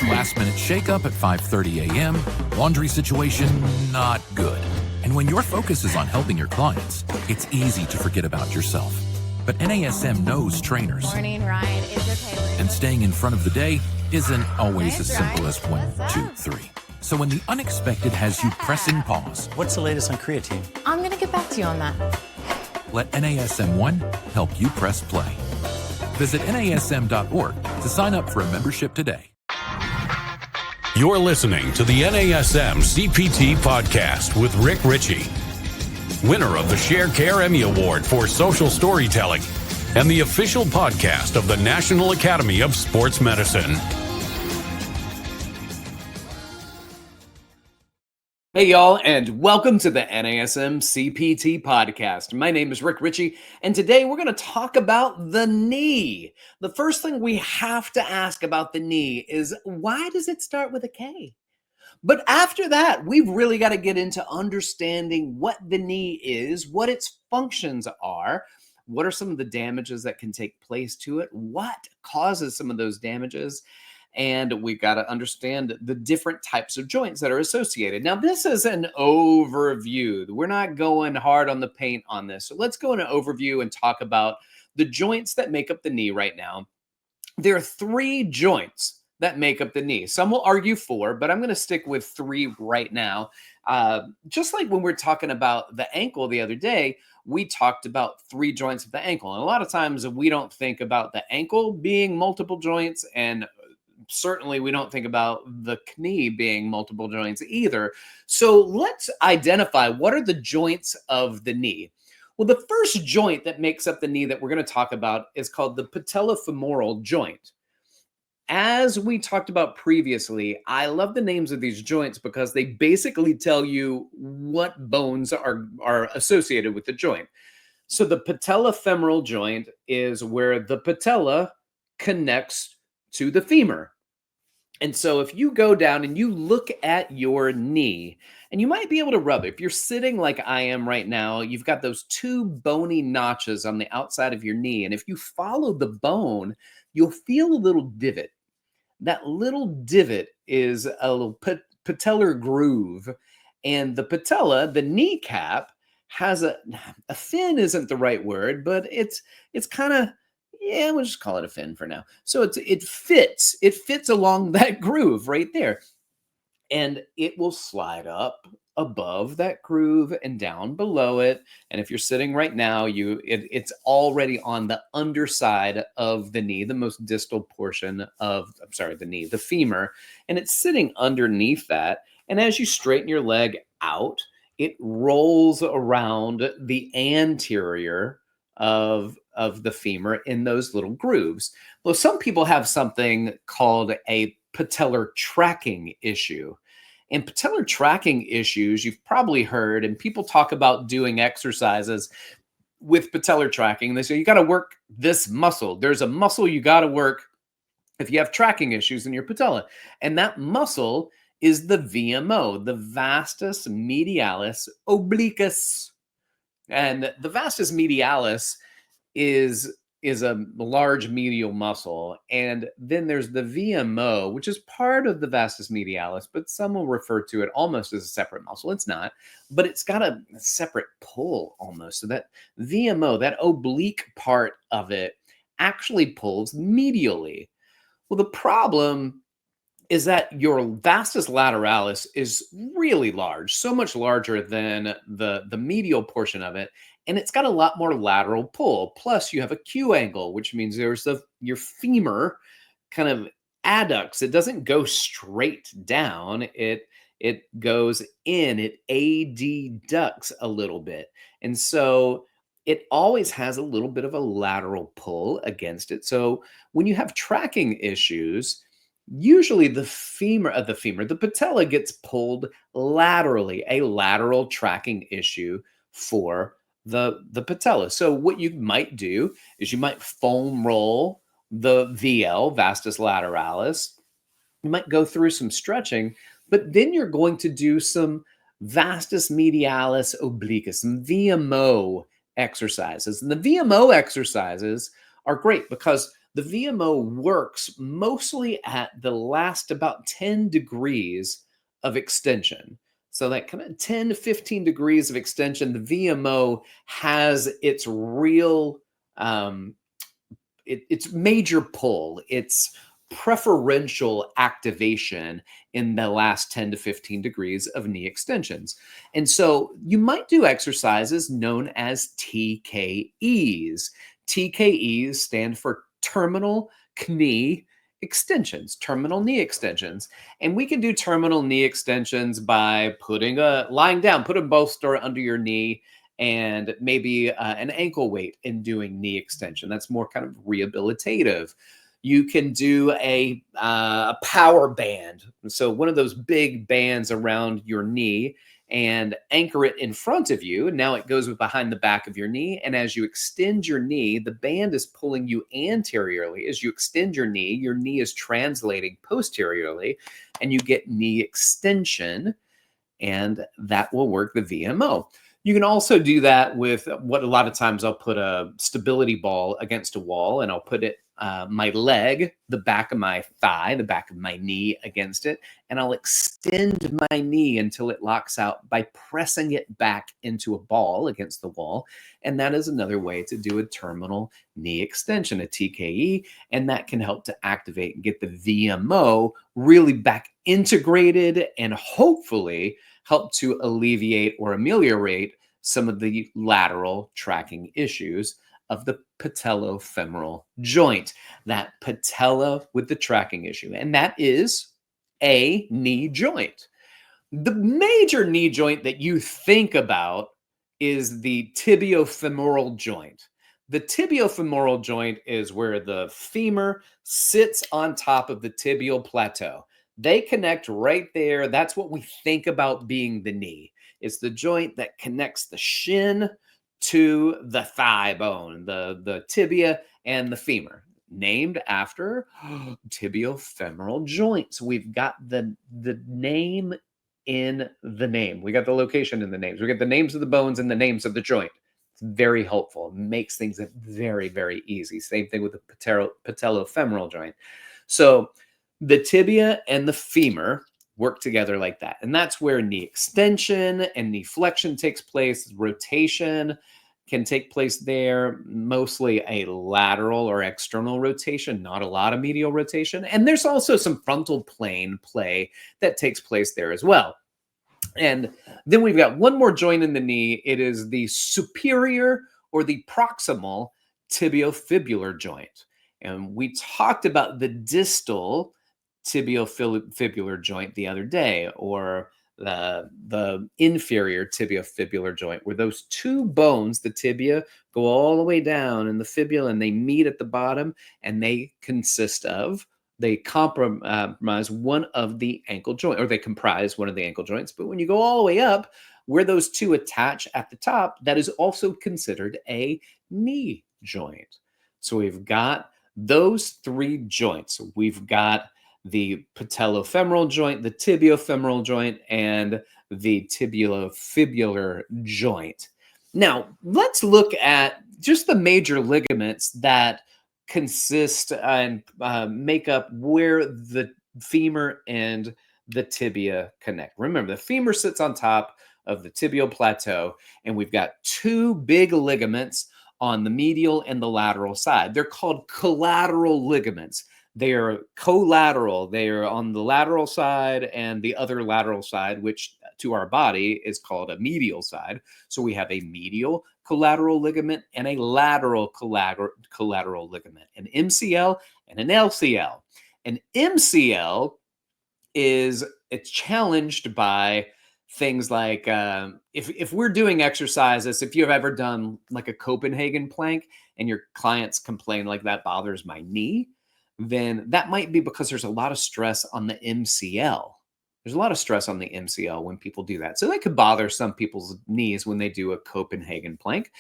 Last minute shakeup at 5:30 a.m., laundry situation not good. And when your focus is on helping your clients, it's easy to forget about yourself. But NASM knows trainers. Morning, Ryan. It's okay. And staying in front of the day isn't always as Thanks, simple Ryan. as 1, What's 2, up? 3. So when the unexpected has you pressing pause, What's the latest on creatine? I'm going to get back to you on that. let NASM1 help you press play. Visit NASM.org to sign up for a membership today. You're listening to the NASM-CPT Podcast with Richey, winner of the Sharecare Emmy Award for Social Storytelling and the official podcast of the National Academy of Sports Medicine. Hey y'all, and welcome to the NASM-CPT Podcast. My name is Richey, and today we're going to talk about the knee. The first thing we have to ask about the knee is, why does it start with a K? But after that, we've really got to get into understanding what the knee is, what its functions are, what are some of the damages that can take place to it, what causes some of those damages, and we've got to understand the different types of joints that are associated. Now, this is an overview. We're not going hard on the paint on this. So let's go in an overview and talk about the joints that make up the knee right now. There are 3 joints that make up the knee. Some will argue 4, but I'm going to stick with 3 right now. Just like when we're talking about the ankle the other day, we talked about 3 joints of the ankle. And a lot of times we don't think about the ankle being multiple joints, and certainly we don't think about the knee being multiple joints either. So let's identify what are the joints of the knee. Well, the first joint that makes up the knee that we're going to talk about is called the patellofemoral joint. As we talked about previously, I love the names of these joints because they basically tell you what bones are associated with the joint. So the patellofemoral joint is where the patella connects to the femur. And so if you go down and you look at your knee, and you might be able to rub it. If you're sitting like I am right now, you've got those 2 bony notches on the outside of your knee. And if you follow the bone, you'll feel a little divot. That little divot is a little patellar groove. And the patella, the kneecap, has a fin isn't the right word, but it's kind of, yeah, we'll just call it a fin for now. So it fits along that groove right there. And it will slide up above that groove and down below it. And if you're sitting right now, it's already on the underside of the knee, the most distal portion of, the knee, the femur. And it's sitting underneath that. And as you straighten your leg out, it rolls around the anterior of the femur in those little grooves. Well, some people have something called a patellar tracking issue. And patellar tracking issues, you've probably heard, and people talk about doing exercises with patellar tracking. They say, you got to work this muscle. There's a muscle you got to work if you have tracking issues in your patella. And that muscle is the VMO, the vastus medialis obliquus. And the vastus medialis is a large medial muscle. And then there's the VMO, which is part of the vastus medialis, but some will refer to it almost as a separate muscle. It's not, but it's got a separate pull almost. So that VMO, that oblique part of it, actually pulls medially. Well, the problem is that your vastus lateralis is really large, so much larger than the medial portion of it. And it's got a lot more lateral pull. Plus, you have a Q angle, which means there's your femur kind of adducts. It doesn't go straight down. It goes in. It adducts a little bit. And so it always has a little bit of a lateral pull against it. So when you have tracking issues, usually the patella gets pulled laterally, a lateral tracking issue for the patella. So what you might do is you might foam roll the VL, vastus lateralis. You might go through some stretching, but then you're going to do some vastus medialis obliquus, some VMO exercises. And the VMO exercises are great because The VMO works mostly at the last about 10 degrees of extension. So that kind of 10 to 15 degrees of extension, the VMO has its real, its major pull, its preferential activation in the last 10 to 15 degrees of knee extensions. And so you might do exercises known as TKEs. TKEs stand for terminal knee extensions, terminal knee extensions. And we can do terminal knee extensions by lying down, put a bolster under your knee and maybe an ankle weight in doing knee extension. That's more kind of rehabilitative. You can do a power band. So one of those big bands around your knee and anchor it in front of you. Now it goes behind the back of your knee. And as you extend your knee, the band is pulling you anteriorly. As you extend your knee is translating posteriorly and you get knee extension, and that will work the VMO. You can also do that with what a lot of times I'll put a stability ball against a wall and I'll put it, my leg, the back of my thigh, the back of my knee against it, and I'll extend my knee until it locks out by pressing it back into a ball against the wall. And that is another way to do a terminal knee extension, a TKE, and that can help to activate and get the VMO really back integrated and hopefully help to alleviate or ameliorate some of the lateral tracking issues of the patellofemoral joint, that patella with the tracking issue. And that is a knee joint. The major knee joint that you think about is the tibiofemoral joint. The tibiofemoral joint is where the femur sits on top of the tibial plateau. They connect right there. That's what we think about being the knee. It's the joint that connects the shin to the thigh bone, the tibia and the femur, named after tibiofemoral joint. So we've got the name in the name. We got the location in the names. We got the names of the bones and the names of the joint. It's very helpful. It makes things very, very easy. Same thing with the patellofemoral joint. So the tibia and the femur work together like that. And that's where knee extension and knee flexion takes place. Rotation can take place there, mostly a lateral or external rotation, not a lot of medial rotation. And there's also some frontal plane play that takes place there as well. And then we've got one more joint in the knee. It is the superior or the proximal tibiofibular joint. And we talked about the distal tibiofibular joint the other day, or the inferior tibiofibular joint, where those two bones, the tibia, go all the way down in the fibula and they meet at the bottom, and they comprise one of the ankle joint, or they comprise one of the ankle joints. But when you go all the way up, where those two attach at the top, that is also considered a knee joint. So we've got those three joints. We've got the patellofemoral joint, the tibiofemoral joint, and the tibialofibular joint. Now, let's look at just the major ligaments that consist and make up where the femur and the tibia connect. Remember, the femur sits on top of the tibial plateau, and we've got two big ligaments on the medial and the lateral side. They're called collateral ligaments. They are collateral. They are on the lateral side and the other lateral side, which to our body is called a medial side. So we have a medial collateral ligament and a lateral collateral ligament, an MCL and an LCL. An MCL it's challenged by things like if we're doing exercises, if you've ever done like a Copenhagen plank and your clients complain like that bothers my knee, then that might be because there's a lot of stress on the MCL. There's a lot of stress on the MCL when people do that. So that could bother some people's knees when they do a Copenhagen plank.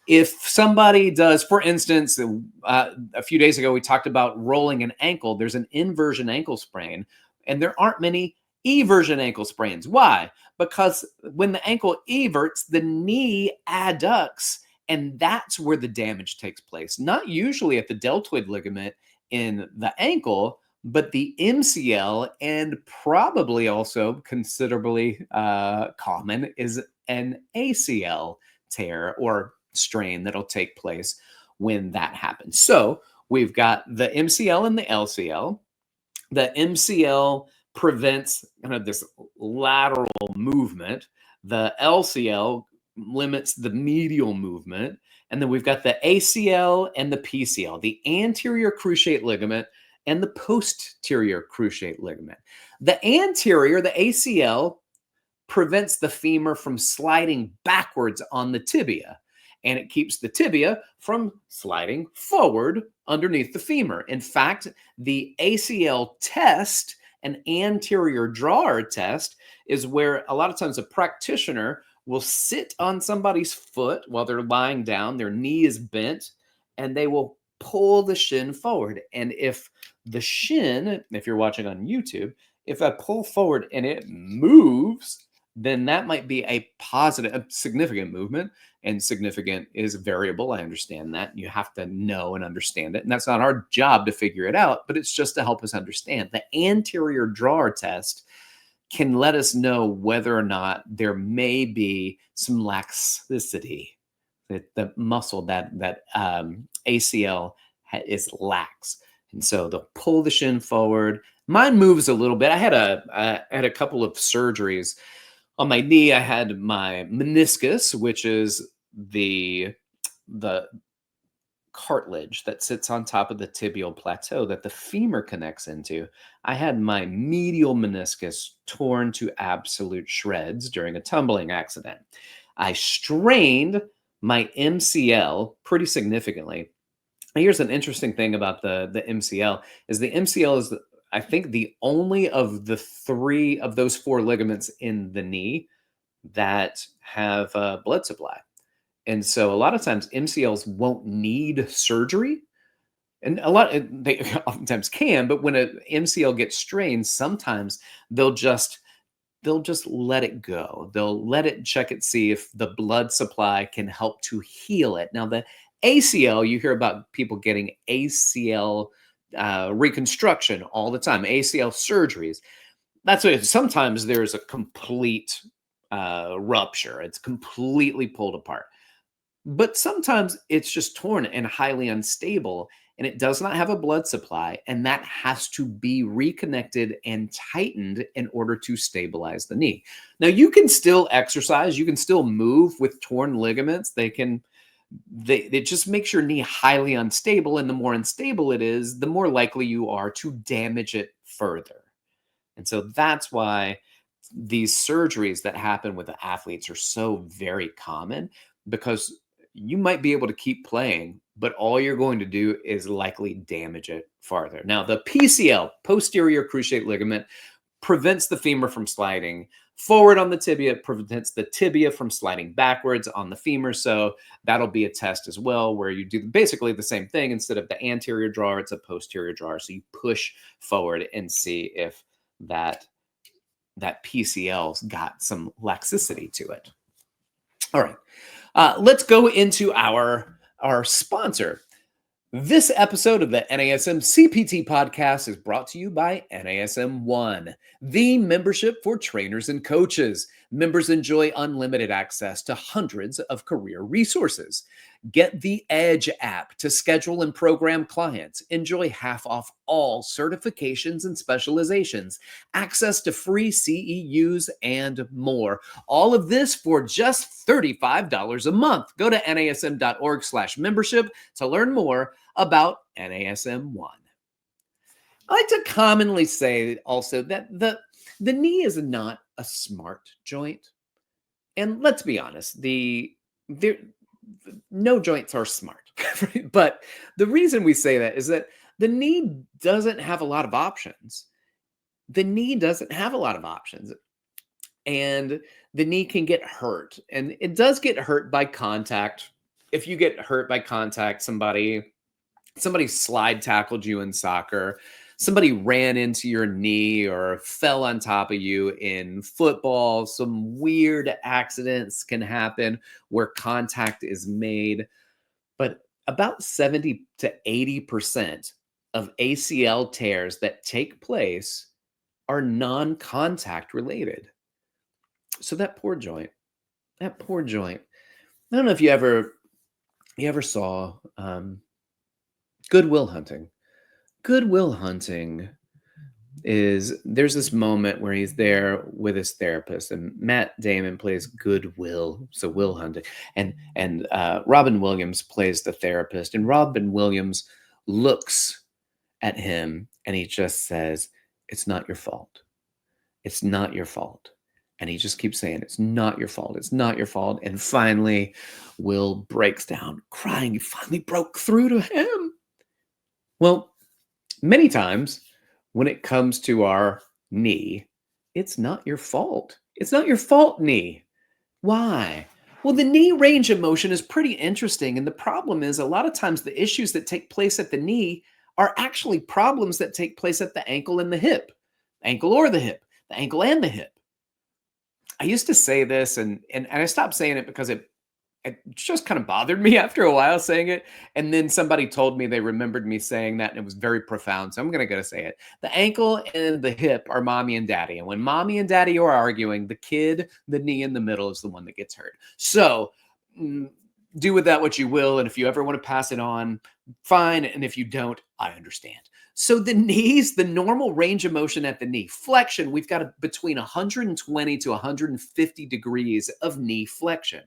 If somebody does, for instance, a few days ago, we talked about rolling an ankle. There's an inversion ankle sprain, and there aren't many eversion ankle sprains. Why? Because when the ankle everts, the knee adducts And that's where the damage takes place. Not usually at the deltoid ligament in the ankle, but the MCL, and probably also considerably common is an ACL tear or strain that'll take place when that happens. So we've got the MCL and the LCL. The MCL prevents kind of this lateral movement. The LCL limits the medial movement. And then we've got the ACL and the PCL, the anterior cruciate ligament and the posterior cruciate ligament. The anterior, the ACL, prevents the femur from sliding backwards on the tibia, and it keeps the tibia from sliding forward underneath the femur. In fact, the ACL test, an anterior drawer test, is where a lot of times a practitioner will sit on somebody's foot while they're lying down, their knee is bent, and they will pull the shin forward. And if the shin, if you're watching on YouTube, if I pull forward and it moves, then that might be a positive, a significant movement. And significant is variable. I understand that. You have to know and understand it. And that's not our job to figure it out, but it's just to help us understand. The anterior drawer test can let us know whether or not there may be some laxicity, that the muscle, that ACL is lax. And so they'll pull the shin forward. Mine moves a little bit. I had a couple of surgeries. On my knee, I had my meniscus, which is the cartilage that sits on top of the tibial plateau that the femur connects into. I had my medial meniscus torn to absolute shreds during a tumbling accident. I strained my MCL pretty significantly. And here's an interesting thing about the MCL is the MCL is I think the only of the three of those four ligaments in the knee that have blood supply. And so a lot of times MCLs won't need surgery. And they oftentimes can, but when an MCL gets strained, sometimes they'll just let it go. They'll let it check it, see if the blood supply can help to heal it. Now, the ACL, you hear about people getting ACL reconstruction all the time, ACL surgeries. That's what sometimes there's a complete rupture. It's completely pulled apart. But sometimes it's just torn and highly unstable, and it does not have a blood supply, and that has to be reconnected and tightened in order to stabilize the knee. Now, you can still exercise, you can still move with torn ligaments. They just makes your knee highly unstable, and the more unstable it is, the more likely you are to damage it further. And so that's why these surgeries that happen with the athletes are so very common, because you might be able to keep playing, but all you're going to do is likely damage it farther. Now, the PCL, posterior cruciate ligament, prevents the femur from sliding forward on the tibia. It prevents the tibia from sliding backwards on the femur. So that'll be a test as well, where you do basically the same thing. Instead of the anterior drawer, it's a posterior drawer. So you push forward and see if that PCL's got some laxicity to it. All right. Let's go into our sponsor. This episode of the NASM-CPT Podcast is brought to you by NASM One, the membership for trainers and coaches. Members enjoy unlimited access to hundreds of career resources. Get the Edge app to schedule and program clients. Enjoy half off all certifications and specializations, access to free CEUs, and more. All of this for just $35 a month. Go to nasm.org/membership to learn more about NASM One. I like to commonly say also that the knee is not a smart joint. And let's be honest, no joints are smart. But the reason we say that is that the knee doesn't have a lot of options. The knee doesn't have a lot of options. And the knee can get hurt. And it does get hurt by contact. If you get hurt by contact, somebody slide tackled you in soccer, somebody ran into your knee or fell on top of you in football. Some weird accidents can happen where contact is made. But about 70 to 80% of ACL tears that take place are non-contact related. So that poor joint. I don't know if you ever saw Good Will Hunting. Good Will Hunting there's this moment where he's there with his therapist, and Matt Damon plays Good Will, so Will Hunting, and Robin Williams plays the therapist, and Robin Williams looks at him and he just says, "It's not your fault. It's not your fault." And he just keeps saying, "It's not your fault. It's not your fault." And finally, Will breaks down crying. He finally broke through to him. Well, many times when it comes to our knee, it's not your fault. It's not your fault, knee. Why? Well, the knee range of motion is pretty interesting. And the problem is a lot of times the issues that take place at the knee are actually problems that take place at the ankle and the hip, ankle or the hip, the ankle and the hip. I used to say this and I stopped saying it because it just kind of bothered me after a while saying it. And then somebody told me they remembered me saying that, and it was very profound. So I'm going to go say it. The ankle and the hip are mommy and daddy. And when mommy and daddy are arguing, the kid, the knee in the middle is the one that gets hurt. So do with that what you will. And if you ever want to pass it on, fine. And if you don't, I understand. So the knees, the normal range of motion at the knee, flexion, we've got between 120 to 150 degrees of knee flexion.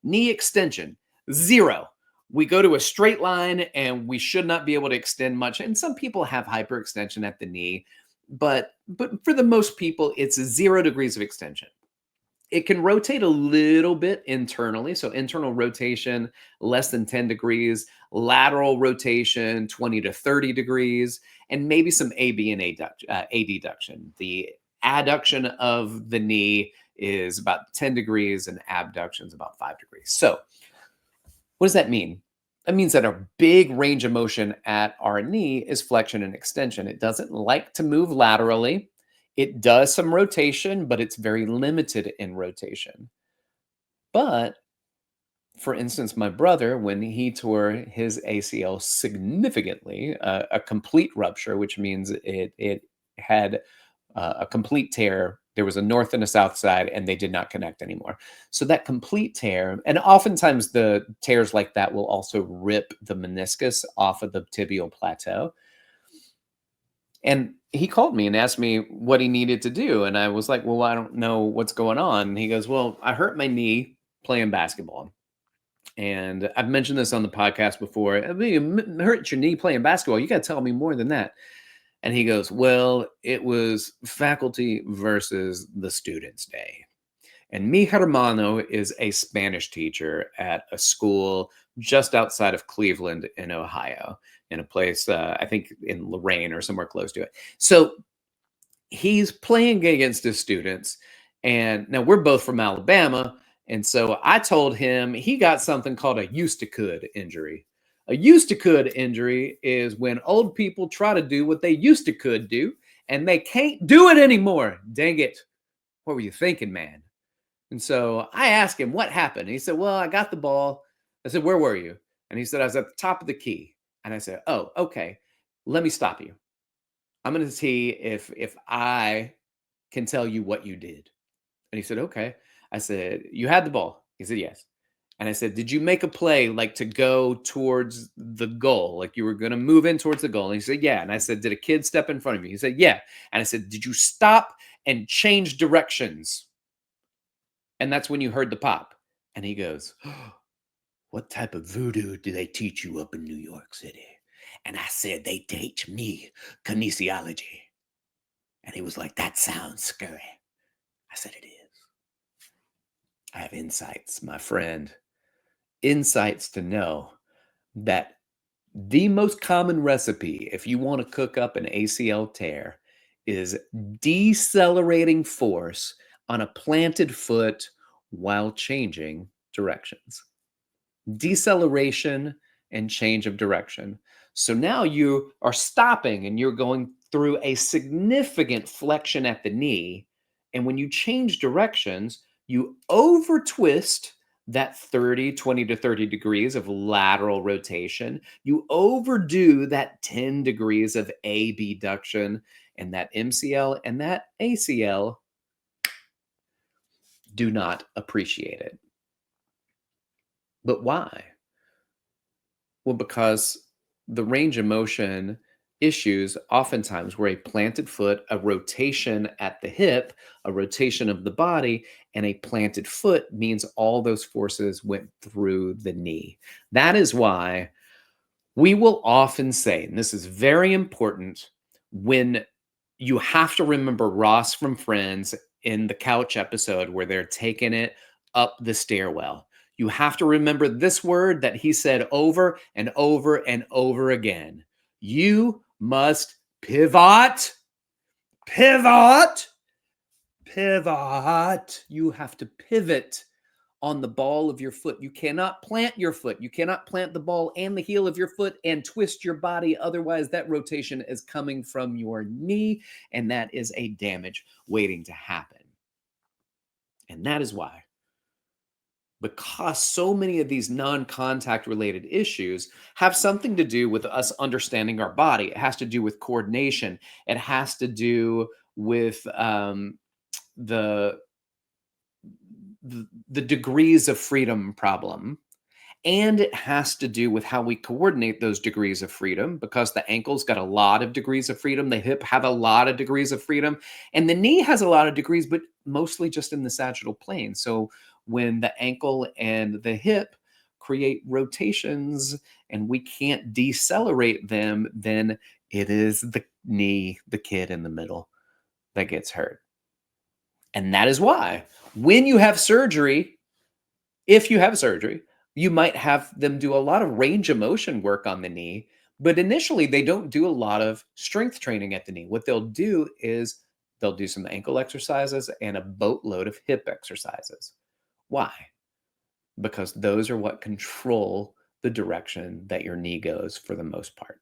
Knee extension, 0. We go to a straight line and we should not be able to extend much. And some people have hyperextension at the knee, but for the most people, it's 0 degrees of extension. It can rotate a little bit internally. So internal rotation, less than 10 degrees, lateral rotation, 20 to 30 degrees, and maybe some AB and adduction. The adduction of the knee is about 10 degrees and abduction is about 5 degrees. So what does that mean? That means that our big range of motion at our knee is flexion and extension. It doesn't like to move laterally. It does some rotation, but it's very limited in rotation. But for instance, my brother, when he tore his ACL significantly, a complete rupture, which means it had a complete tear. There was a north and a south side, and they did not connect anymore. So that complete tear, and oftentimes the tears like that will also rip the meniscus off of the tibial plateau. And he called me and asked me what he needed to do. And I was like, well, I don't know what's going on. And he goes, well, I hurt my knee playing basketball. And I've mentioned this on the podcast before. I mean, you hurt your knee playing basketball. You got to tell me more than that. And he goes, well, it was faculty versus the students' day. And mi hermano is a Spanish teacher at a school just outside of Cleveland in Ohio, in a place, I think in Lorraine or somewhere close to it. So he's playing against his students. And now we're both from Alabama. And so I told him he got something called a used to could injury. A used to could injury is when old people try to do what they used to could do, and they can't do it anymore. Dang it. What were you thinking, man? And so I asked him what happened. And he said, well, I got the ball. I said, where were you? And he said, I was at the top of the key. And I said, oh, okay. Let me stop you. I'm going to see if I can tell you what you did. And he said, okay. I said, you had the ball. He said, yes. And I said, did you make a play like to go towards the goal? Like you were going to move in towards the goal? And he said, yeah. And I said, did a kid step in front of you? He said, yeah. And I said, did you stop and change directions? And that's when you heard the pop. And he goes, oh, what type of voodoo do they teach you up in New York City? And I said, they teach me kinesiology. And he was like, that sounds scary. I said, it is. I have insights, my friend. Insights to know that the most common recipe, if you want to cook up an ACL tear, is decelerating force on a planted foot while changing directions. Deceleration and change of direction. So now you are stopping and you're going through a significant flexion at the knee. And when you change directions, you over twist that 20 to 30 degrees of lateral rotation. You overdo that 10 degrees of abduction, and that MCL and that ACL do not appreciate it. But why? Well, because the range of motion issues oftentimes were a planted foot, a rotation at the hip, a rotation of the body, and a planted foot means all those forces went through the knee. That is why we will often say, and this is very important, when you have to remember Ross from Friends in the couch episode where they're taking it up the stairwell. You have to remember this word that he said over and over and over again. You must pivot, pivot, pivot. You have to pivot on the ball of your foot. You cannot plant your foot. You cannot plant the ball and the heel of your foot and twist your body. Otherwise, that rotation is coming from your knee, and that is a damage waiting to happen. And that is why, because so many of these non-contact related issues have something to do with us understanding our body. It has to do with coordination. It has to do with the degrees of freedom problem. And it has to do with how we coordinate those degrees of freedom, because the ankle's got a lot of degrees of freedom. The hip have a lot of degrees of freedom. And the knee has a lot of degrees, but mostly just in the sagittal plane. So when the ankle and the hip create rotations and we can't decelerate them, then it is the knee, the kid in the middle, that gets hurt. And that is why when you have surgery, if you have surgery, you might have them do a lot of range of motion work on the knee, but initially they don't do a lot of strength training at the knee. What they'll do is they'll do some ankle exercises and a boatload of hip exercises. Why? Because those are what control the direction that your knee goes for the most part.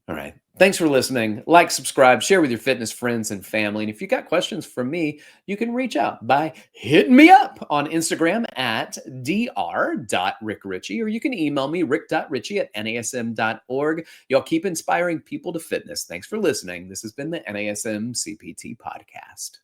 All right. Thanks for listening. Like, subscribe, share with your fitness friends and family. And if you got questions for me, you can reach out by hitting me up on Instagram at dr.rickrichey, or you can email me rick.richey@nasm.org. Y'all keep inspiring people to fitness. Thanks for listening. This has been the NASM-CPT Podcast.